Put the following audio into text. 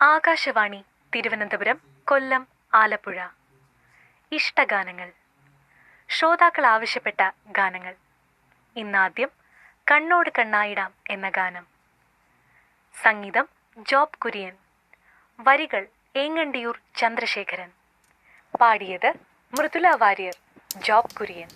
ആകാശവാണി തിരുവനന്തപുരം, കൊല്ലം, ആലപ്പുഴ. ഇഷ്ടഗാനങ്ങൾ. ശ്രോതാക്കൾ ആവശ്യപ്പെട്ട ഗാനങ്ങൾ. ഇന്നാദ്യം കണ്ണോട് കണ്ണായിടാം എന്ന ഗാനം. സംഗീതം ജോബ് കുര്യൻ. വരികൾ ഏങ്ങണ്ടിയൂർ ചന്ദ്രശേഖരൻ. പാടിയത് മൃദുല വാര്യർ, ജോബ് കുര്യൻ.